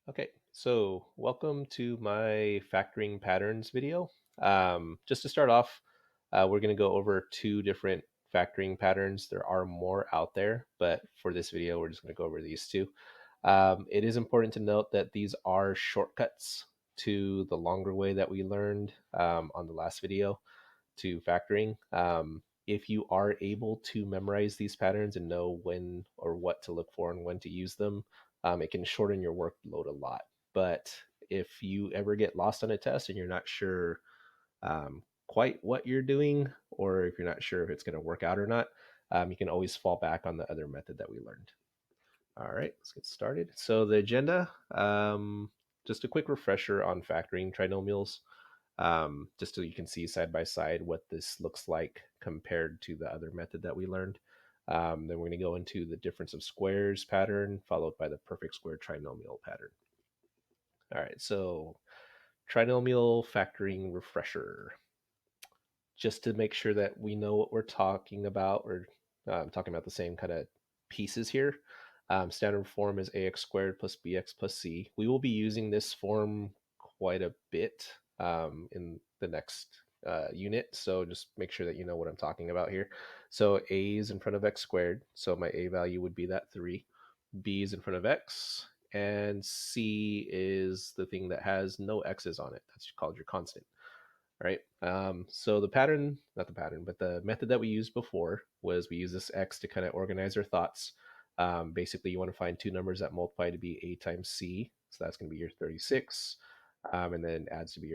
Okay, so welcome to my factoring patterns video. Just to start off, we're going to go over two different factoring patterns. There are more out there, but for this video, we're just going to go over these two. It is important to note that these are shortcuts to the longer way that we learned on the last video to factoring. If you are able to memorize these patterns and know when or what to look for and when to use them, it can shorten your workload a lot. But if you ever get lost on a test and you're not sure quite what you're doing, or if you're not sure if it's going to work out or not, you can always fall back on the other method that we learned. All right, let's get started. So the agenda, just a quick refresher on factoring trinomials, just so you can see side by side what this looks like compared to the other method that we learned. Then we're going to go into the difference of squares pattern, followed by the perfect square trinomial pattern. All right, so trinomial factoring refresher. Just to make sure that we know what we're talking about, or talking about the same kind of pieces here. Standard form is ax squared plus bx plus c. We will be using this form quite a bit in the next unit, so just make sure that you know what I'm talking about here. So a is in front of x squared, so my a value would be that 3. B is in front of x, and c is the thing that has no x's on it. That's called your constant. Right. So the pattern, not the pattern, but the method that we used before was we use this x to kind of organize our thoughts. Basically, you want to find two numbers that multiply to be a times c. So that's going to be your 36. And then adds to be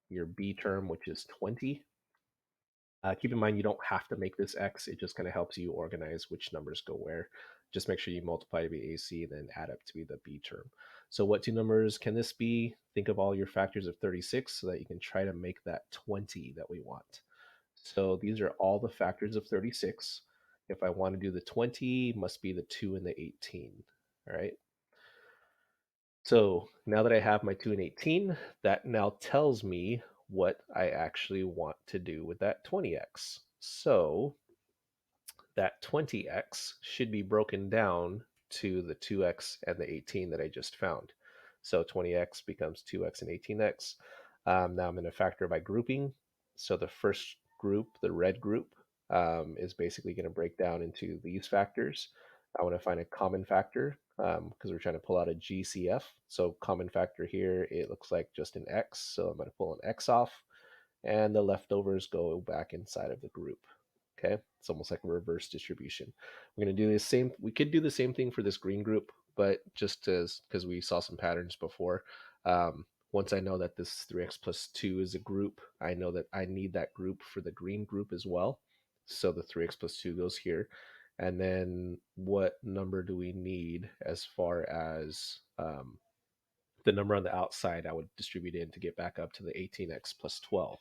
your b term, which is 20. Keep in mind, you don't have to make this x. It just kind of helps you organize which numbers go where. Just make sure you multiply to be AC, then add up to be the b term. So what two numbers can this be? Think of all your factors of 36 so that you can try to make that 20 that we want. So these are all the factors of 36. If I want to do the 20, must be the 2 and the 18. All right. So now that I have my 2 and 18, that now tells me what I actually want to do with that 20x. So that 20x should be broken down to the 2x and the 18 that I just found. So 20x becomes 2x and 18x. Now I'm going to factor by grouping. So the first group, the red group, is basically going to break down into these factors. I want to find a common factor because we're trying to pull out a GCF. So common factor here, it looks like just an x. So I'm going to pull an x off, and the leftovers go back inside of the group. Okay, it's almost like a reverse distribution. We're going to do the same. We could do the same thing for this green group, but just as because we saw some patterns before, once I know that this 3x plus 2 is a group, I know that I need that group for the green group as well. So the 3x plus 2 goes here. And then what number do we need as far as the number on the outside? I would distribute in to get back up to the 18x plus 12.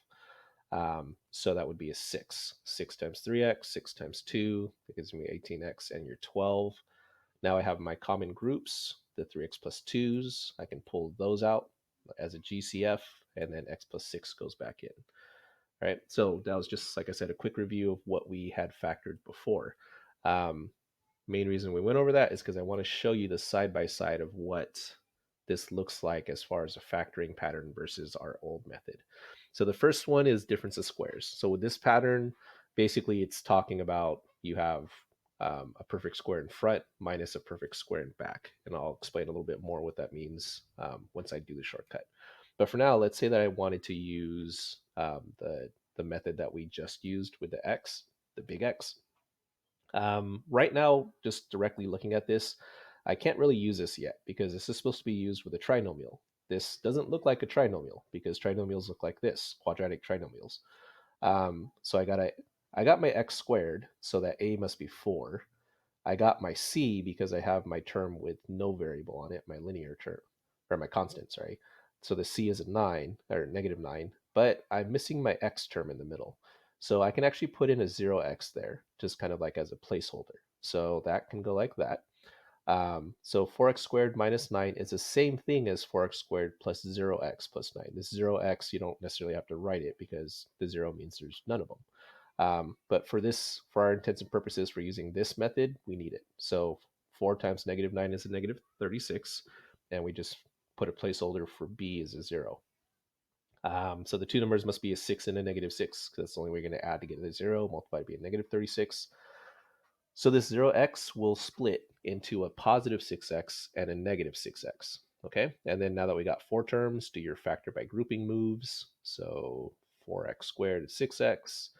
So that would be a 6. 6 times 3x, 6 times 2, that gives me 18x and your 12. Now I have my common groups, the 3x plus 2's. I can pull those out as a GCF, and then x plus 6 goes back in. All right, so that was just, like I said, a quick review of what we had factored before. Main reason we went over that is because I want to show you the side-by-side of what this looks like as far as a factoring pattern versus our old method. So the first one is difference of squares. So with this pattern, basically it's talking about you have a perfect square in front minus a perfect square in back. And I'll explain a little bit more what that means once I do the shortcut. But for now, let's say that I wanted to use the method that we just used with the x, the big X. Right now, just directly looking at this, I can't really use this yet because this is supposed to be used with a trinomial. This doesn't look like a trinomial because trinomials look like this, quadratic trinomials. So I got my x squared, so that a must be 4. I got my c because I have my term with no variable on it, my linear term, or my constant, sorry. So the c is a 9, or negative 9, but I'm missing my x term in the middle. So I can actually put in a 0x there, just kind of like as a placeholder. So that can go like that. So 4x squared minus 9 is the same thing as 4x squared plus 0x plus 9. This 0x, you don't necessarily have to write it because the 0 means there's none of them. But for our intents and purposes, for using this method, we need it. So 4 times negative 9 is a negative 36, and we just put a placeholder for b as a 0. So the two numbers must be a 6 and a negative 6, because that's the only way you're going to add to get a 0, multiplied by a negative 36. So this 0x will split into a positive 6x and a negative 6x. Okay, and then now that we got four terms, do your factor by grouping moves. So 4x squared is 6x.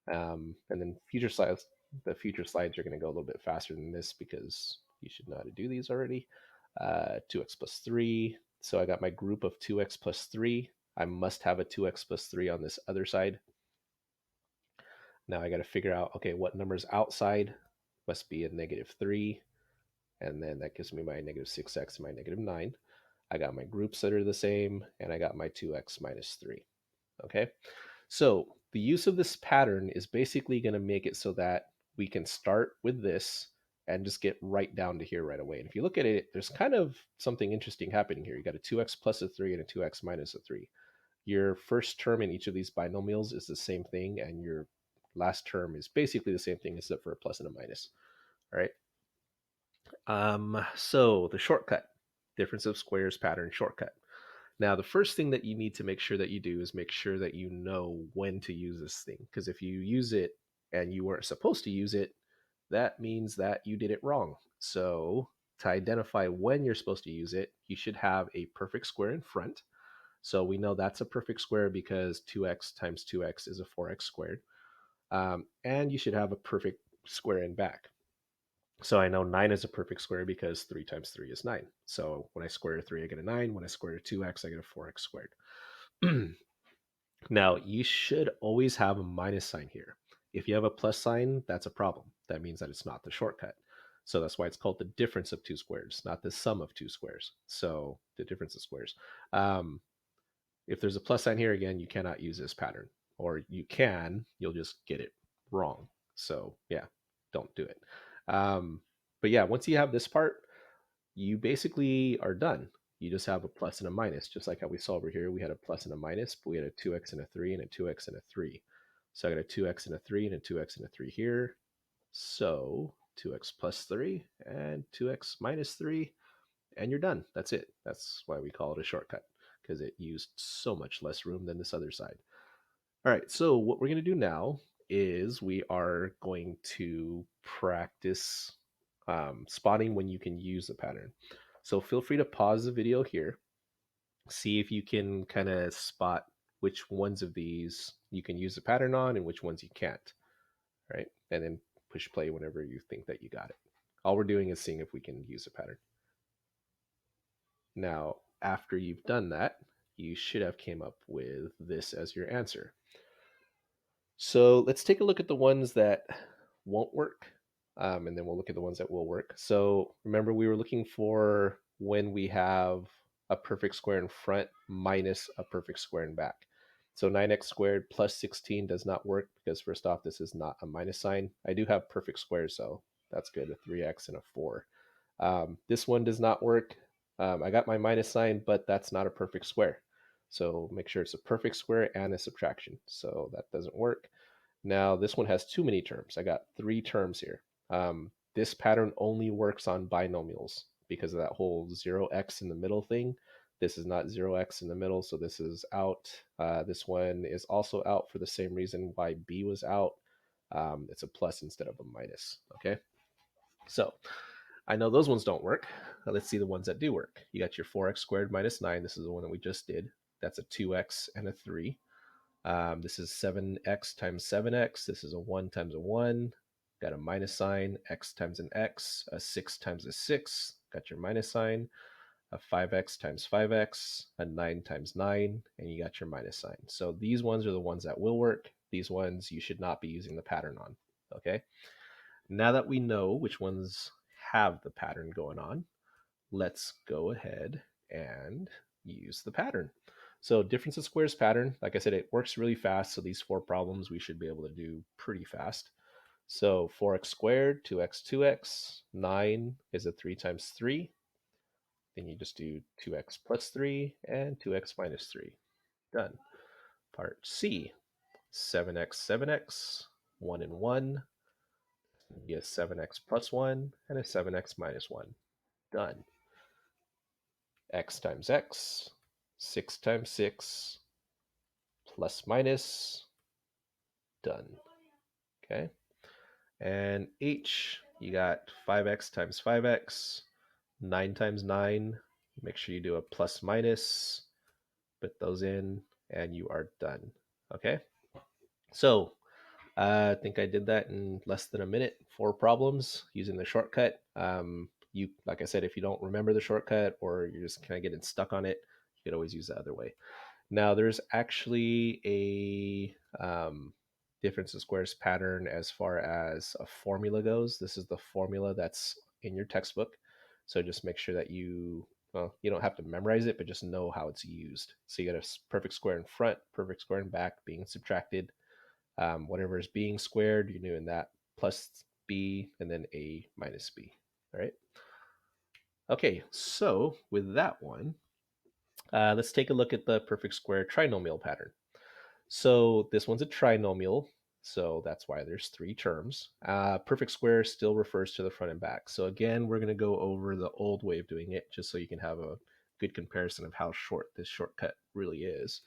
And then the future slides are going to go a little bit faster than this because you should know how to do these already. 2x plus 3. So I got my group of 2x plus 3. I must have a 2x plus 3 on this other side. Now I got to figure out, okay, what number's outside must be a negative 3. And then that gives me my negative 6x and my negative 9. I got my groups that are the same, and I got my 2x minus 3. Okay, so the use of this pattern is basically going to make it so that we can start with this and just get right down to here right away. And if you look at it, there's kind of something interesting happening here. You got a 2x plus a 3 and a 2x minus a 3. Your first term in each of these binomials is the same thing, and your last term is basically the same thing except for a plus and a minus. All right. So the shortcut, difference of squares pattern shortcut. Now, the first thing that you need to make sure that you do is make sure that you know when to use this thing. Because if you use it and you weren't supposed to use it, that means that you did it wrong. So to identify when you're supposed to use it, you should have a perfect square in front. So we know that's a perfect square because 2x times 2x is a 4x squared. And you should have a perfect square in back. So I know 9 is a perfect square because 3 times 3 is 9. So when I square 3, I get a 9. When I square 2x, I get a 4x squared. Now, you should always have a minus sign here. If you have a plus sign, that's a problem. That means that it's not the shortcut. So that's why it's called the difference of two squares, not the sum of two squares. So the difference of squares. If there's a plus sign here, again, you cannot use this pattern. Or you can, you'll just get it wrong. So yeah, don't do it. But yeah, once you have this part, you basically are done. You just have a plus and a minus, just like how we saw over here. We had a plus and a minus, but we had a 2x and a 3 and a 2x and a 3. So I got a 2x and a 3 and a 2x and a 3 here. So 2x plus 3 and 2x minus 3, and you're done. That's it. That's why we call it a shortcut, because it used so much less room than this other side. All right, so what we're going to do now is we are going to practice spotting when you can use the pattern. So feel free to pause the video here, see if you can kind of spot which ones of these you can use the pattern on and which ones you can't, right? And then push play whenever you think that you got it. All we're doing is seeing if we can use a pattern. Now, after you've done that, you should have came up with this as your answer. So let's take a look at the ones that won't work, and then we'll look at the ones that will work. So remember, we were looking for when we have a perfect square in front minus a perfect square in back. So 9x squared plus 16 does not work because first off, this is not a minus sign. I do have perfect squares, so that's good, a 3x and a 4. This one does not work. I got my minus sign, but that's not a perfect square. So make sure it's a perfect square and a subtraction. So that doesn't work. Now this one has too many terms. I got 3 terms here. This pattern only works on binomials because of that whole 0x in the middle thing. This is not 0x in the middle, so this is out. This one is also out for the same reason why b was out. It's a plus instead of a minus, okay? So I know those ones don't work. Now let's see the ones that do work. You got your 4x squared minus 9. This is the one that we just did. That's a 2x and a 3. This is 7x times 7x. This is a 1 times a 1. Got a minus sign. X times an x. A 6 times a 6. Got your minus sign. A 5x times 5x. A 9 times 9. And you got your minus sign. So these ones are the ones that will work. These ones you should not be using the pattern on. Okay? Now that we know which ones have the pattern going on, let's go ahead and use the pattern. So difference of squares pattern, like I said, it works really fast. So these 4 problems we should be able to do pretty fast. So 4x squared, 2x, 2x, 9 is a 3 times 3. Then you just do 2x plus 3 and 2x minus 3. Done. Part C, 7x, 7x, 1 and 1. You have 7x plus 1 and a 7x minus 1. Done. x times x, 6 times 6, plus minus, done. Okay. And h, you got 5x times 5x, 9 times 9. Make sure you do a plus minus, put those in, and you are done. Okay. So I think I did that in less than a minute. 4 problems using the shortcut. You, like I said, if you don't remember the shortcut or you're just kind of getting stuck on it, you could always use the other way. Now, there's actually a difference in squares pattern as far as a formula goes. This is the formula that's in your textbook. So just make sure that well, you don't have to memorize it, but just know how it's used. So you got a perfect square in front, perfect square in back being subtracted. Whatever is being squared, you're doing that plus b and then a minus b. All right. Okay, so with that one, let's take a look at the perfect square trinomial pattern. So this one's a trinomial, so that's why there's 3 terms. Perfect square still refers to the front and back. So again, we're going to go over the old way of doing it just so you can have a good comparison of how short this shortcut really is.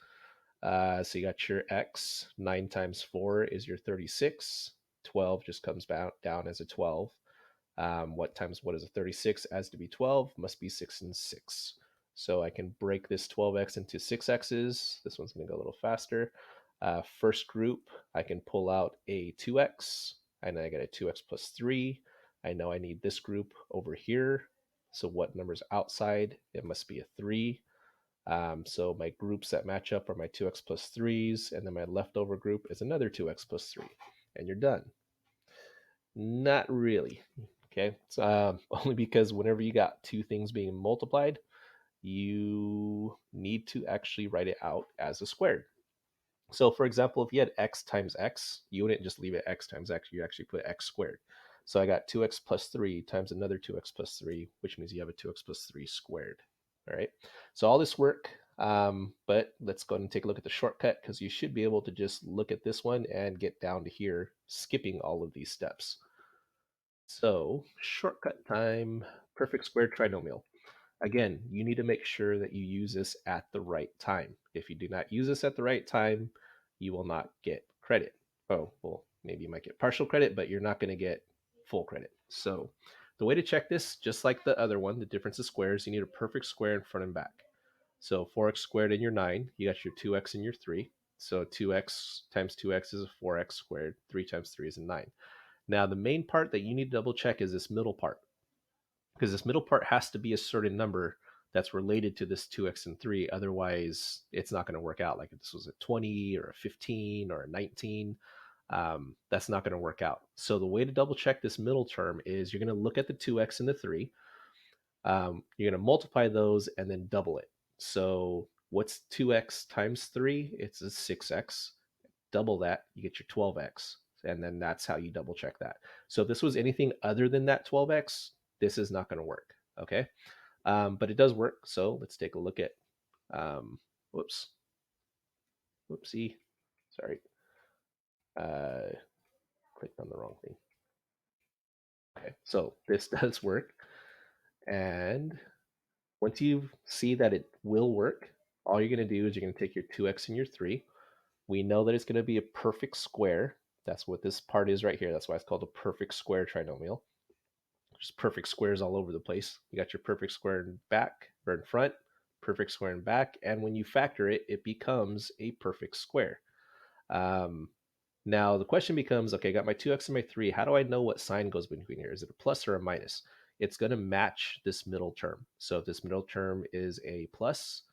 So you got your x, 9 times 4 is your 36. 12 just comes down as a 12. What is a 36? As to be 12, must be 6 and 6. So I can break this 12x into 6x's. This one's going to go a little faster. First group, I can pull out a 2x, and I get a 2x plus 3. I know I need this group over here. So what number's outside? It must be a 3. So my groups that match up are my 2x plus 3's, and then my leftover group is another 2x plus 3. And you're done. Not really. Okay, so, only because whenever you got 2 things being multiplied, you need to actually write it out as a squared. So for example, if you had x times x, you wouldn't just leave it x times x, you actually put x squared. So I got 2x plus 3 times another 2x plus 3, which means you have a 2x plus 3 squared. All right, so all this work, but let's go ahead and take a look at the shortcut because you should be able to just look at this one and get down to here, skipping all of these steps. So shortcut time, perfect square trinomial. Again, you need to make sure that you use this at the right time. If you do not use this at the right time, you will not get credit. Oh, well, maybe you might get partial credit, but you're not going to get full credit. So the way to check this, just like the other one, the difference of squares, you need a perfect square in front and back. So 4x squared in your 9, you got your 2x in your 3. So 2x times 2x is a 4x squared. 3 times 3 is a 9. Now, the main part that you need to double check is this middle part, because this middle part has to be a certain number that's related to this 2x and 3. Otherwise, it's not going to work out. Like if this was a 20 or a 15 or a 19, that's not going to work out. So the way to double check this middle term is you're going to look at the 2x and the 3. You're going to multiply those and then double it. So what's 2x times 3? It's a 6x. Double that, you get your 12x. And then that's how you double check that. So if this was anything other than that 12x, this is not going to work. Okay. But it does work. So let's take a look at, whoopsie. Sorry. Clicked on the wrong thing. Okay. So this does work. And once you see that it will work, all you're going to do is you're going to take your 2x and your 3. We know that it's going to be a perfect square. That's what this part is right here. That's why it's called a perfect square trinomial. There's perfect squares all over the place. You got your perfect square in back or in front, perfect square in back, and when you factor it, it becomes a perfect square. Now the question becomes, okay, I got my 2x and my 3. How do I know what sign goes between here? Is it a plus or a minus? It's going to match this middle term. So if this middle term is a plus,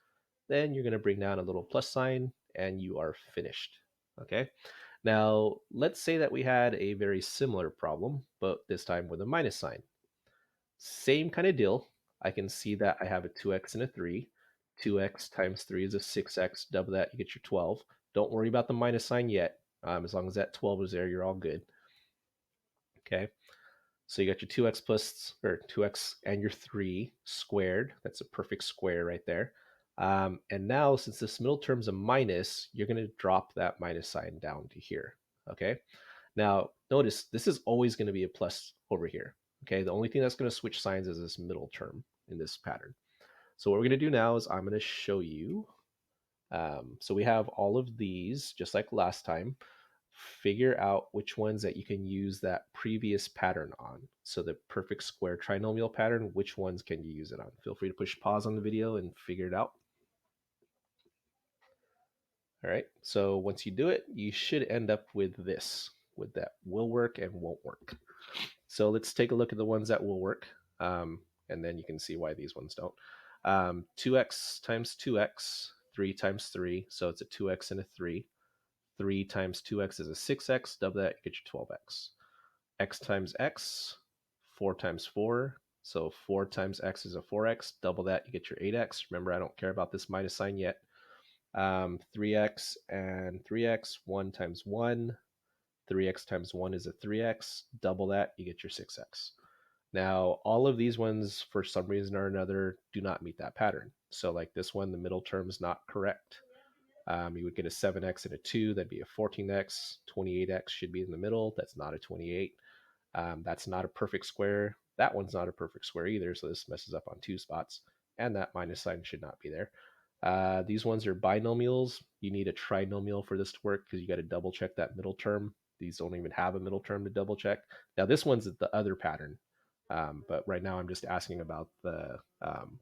then you're going to bring down a little plus sign and you are finished. Okay. Now, let's say that we had a very similar problem, but this time with a minus sign. Same kind of deal. I can see that I have a 2x and a 3. 2x times 3 is a 6x. Double that, you get your 12. Don't worry about the minus sign yet. As long as that 12 is there, you're all good. Okay. So you got your 2x plus, or 2x and your 3 squared. That's a perfect square right there. And now, since this middle term's a minus, you're going to drop that minus sign down to here. Okay. Now, notice this is always going to be a plus over here. Okay. The only thing that's going to switch signs is this middle term in this pattern. So what we're going to do now is I'm going to show you. So we have all of these, just like last time. Figure out which ones that you can use that previous pattern on. So the perfect square trinomial pattern, which ones can you use it on? Feel free to push pause on the video and figure it out. All right, so once you do it, you should end up with this, with that will work and won't work. So let's take a look at the ones that will work, and then you can see why these ones don't. 2x times 2x, 3 times 3, so it's a 2x and a 3. 3 times 2x is a 6x, double that, you get your 12x. X times x, 4 times 4, so 4 times x is a 4x, double that, you get your 8x. Remember, I don't care about this minus sign yet. 3x and 3x, 1 times 1, 3x times 1 is a 3x, double that, you get your 6x. Now, all of these ones, for some reason or another, do not meet that pattern. So like this one, the middle term is not correct. You would get a 7x and a 2, that'd be a 14x. 28x should be in the middle, that's not a 28. That's not a perfect square. That one's not a perfect square either, so this messes up on 2 spots. And that minus sign should not be there. These ones are binomials. You need a trinomial for this to work because you got to double check that middle term. These don't even have a middle term to double check. Now this one's the other pattern, but right now I'm just asking about the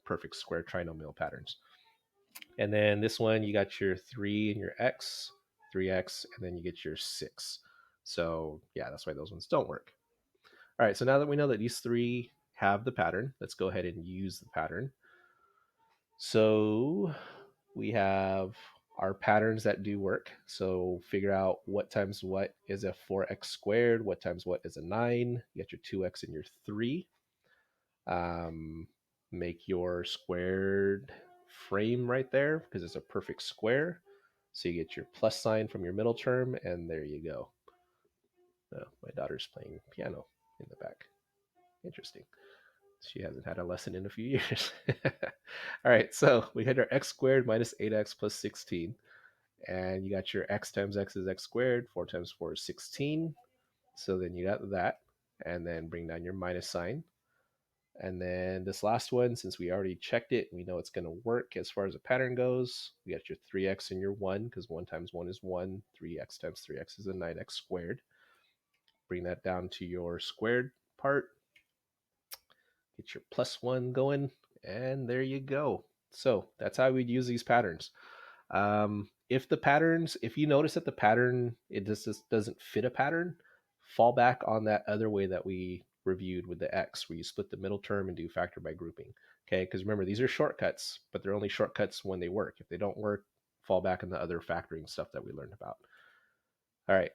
perfect square trinomial patterns. And then this one, you got your 3 and your x, 3x, and then you get your 6. So yeah, that's why those ones don't work. All right, so now that we know that these three have the pattern, let's go ahead and use the pattern. So we have our patterns that do work. So figure out what times what is a 4x squared, what times what is a 9. You got your 2x and your 3. Make your squared frame right there because it's a perfect square. So you get your plus sign from your middle term, and there you go. Oh, my daughter's playing piano in the back. Interesting. She hasn't had a lesson in a few years. All right, so we had our x squared minus 8x plus 16. And you got your x times x is x squared. 4 times 4 is 16. So then you got that. And then bring down your minus sign. And then this last one, since we already checked it, we know it's going to work as far as the pattern goes. We got your 3x and your 1, because 1 times 1 is 1. 3x times 3x is a 9x squared. Bring that down to your squared part. Get your plus 1 going, and there you go. So that's how we'd use these patterns. If you notice that the pattern, it just doesn't fit a pattern, fall back on that other way that we reviewed with the x, where you split the middle term and do factor by grouping. Okay, because remember, these are shortcuts, but they're only shortcuts when they work. If they don't work, fall back on the other factoring stuff that we learned about. All right,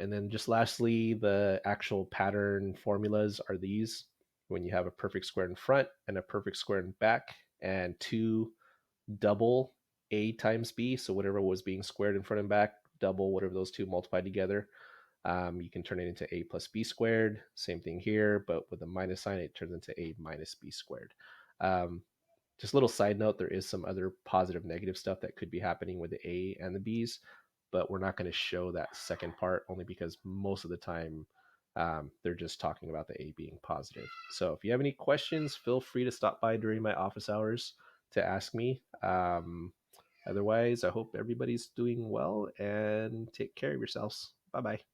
and then just lastly, the actual pattern formulas are these. When you have a perfect square in front and a perfect square in back, and two double a times b, so whatever was being squared in front and back, double whatever those two multiplied together, you can turn it into a plus b squared. Same thing here, but with a minus sign, it turns into a minus b squared. Just a little side note, there is some other positive negative stuff that could be happening with the a and the b's, but we're not going to show that second part only because most of the time they're just talking about the a being positive. So if you have any questions, feel free to stop by during my office hours to ask me. Otherwise, I hope everybody's doing well and take care of yourselves. Bye bye.